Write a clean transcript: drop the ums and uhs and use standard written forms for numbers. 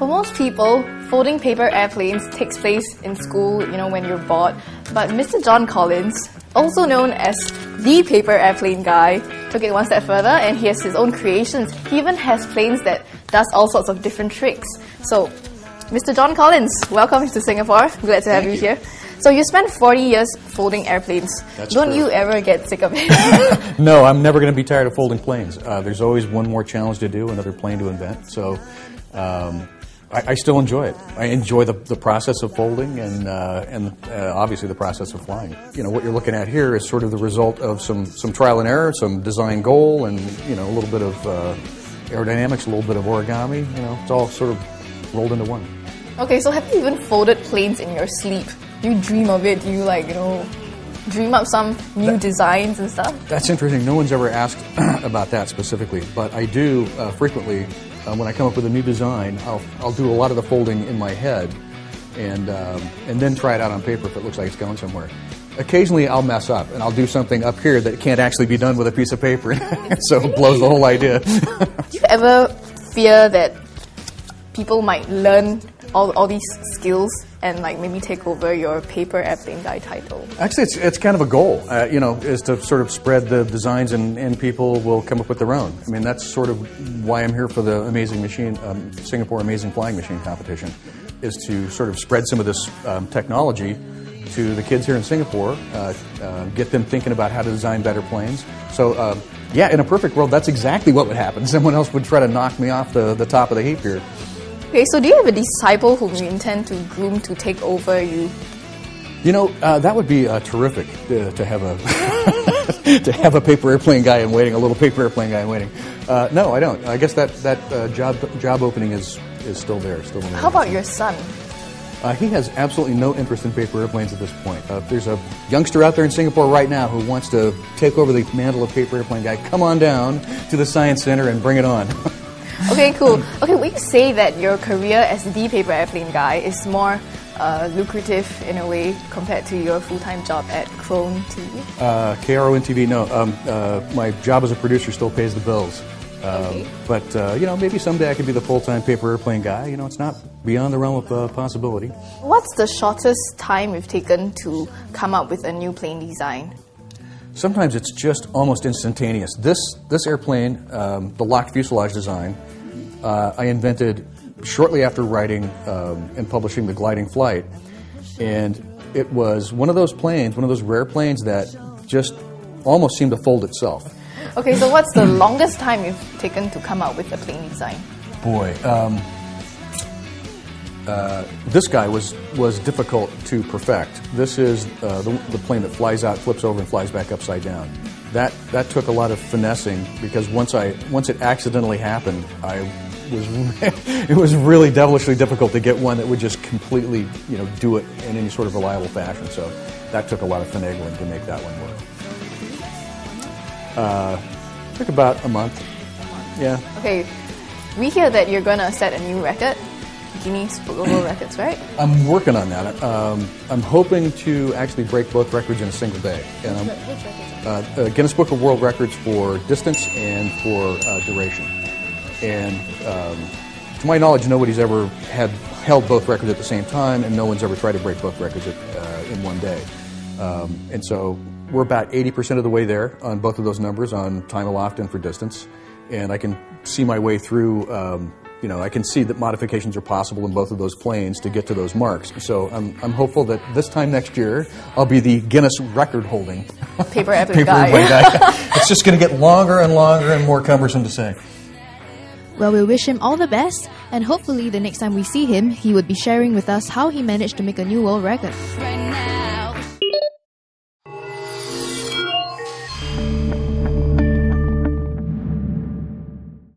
For most people, folding paper airplanes takes place in school, when you're bored. But Mr. John Collins, also known as the paper airplane guy, took it one step further and he has his own creations. He even has planes that does all sorts of different tricks. So, Mr. John Collins, welcome to Singapore. Glad to have you here. So you spent 40 years folding airplanes. That's Don't true. you ever get sick of it? No, I'm never going to be tired of folding planes. There's always one more challenge to do, another plane to invent. So I still enjoy it. I enjoy the process of folding and obviously the process of flying. What you're looking at here is sort of the result of some trial and error, some design goal, and a little bit of aerodynamics, a little bit of origami. It's all sort of rolled into one. Okay, so have you even folded planes in your sleep? Do you dream of it? Do you dream up some new designs and stuff? That's interesting. No one's ever asked about that specifically, but I do frequently. When I come up with a new design, I'll do a lot of the folding in my head, and then try it out on paper if it looks like it's going somewhere. Occasionally, I'll mess up, and I'll do something up here that can't actually be done with a piece of paper, so it blows the whole idea. Do you ever fear that people might learn all these skills and maybe take over your paper airplane guy title? Actually, it's kind of a goal, is to sort of spread the designs and people will come up with their own. I mean, that's sort of why I'm here for the Amazing Machine, Singapore Amazing Flying Machine competition, is to sort of spread some of this technology to the kids here in Singapore, get them thinking about how to design better planes. So, yeah, in a perfect world, that's exactly what would happen. Someone else would try to knock me off the top of the heap here. Okay, so do you have a disciple whom you intend to groom to take over you? That would be terrific to have a to have a paper airplane guy in waiting, a little paper airplane guy in waiting. No, I don't. I guess that job opening is still there. How about your son? He has absolutely no interest in paper airplanes at this point. There's a youngster out there in Singapore right now who wants to take over the mantle of paper airplane guy. Come on down to the Science Center and bring it on. Okay, cool. Okay, would you say that your career as the paper airplane guy is more lucrative in a way compared to your full-time job at Krone TV? KRON TV, no. My job as a producer still pays the bills. Okay. But, maybe someday I could be the full-time paper airplane guy. It's not beyond the realm of possibility. What's the shortest time you've taken to come up with a new plane design? Sometimes it's just almost instantaneous. This airplane, the locked fuselage design, I invented shortly after writing and publishing The Gliding Flight. And it was one of those planes, one of those rare planes that just almost seemed to fold itself. Okay, so what's the longest time you've taken to come up with a plane design? Boy, this guy was difficult to perfect. This is the plane that flies out, flips over, and flies back upside down. That took a lot of finessing because once it accidentally happened, it was really devilishly difficult to get one that would just completely do it in any sort of reliable fashion. So that took a lot of finagling to make that one work. Took about a month. Yeah. Okay, we hear that you're going to set a new record. Guinness World Records, right? I'm working on that. I'm hoping to actually break both records in a single day. And Which records? Guinness Book of World Records for distance and for duration. And to my knowledge, nobody's ever held both records at the same time, and no one's ever tried to break both records in one day. And so we're about 80% of the way there on both of those numbers, on time aloft and for distance. And I can see my way through. I can see that modifications are possible in both of those planes to get to those marks. So I'm hopeful that this time next year I'll be the Guinness record-holding paper airplane guy. It's just going to get longer and longer and more cumbersome to say. Well, we wish him all the best, and hopefully the next time we see him, he would be sharing with us how he managed to make a new world record.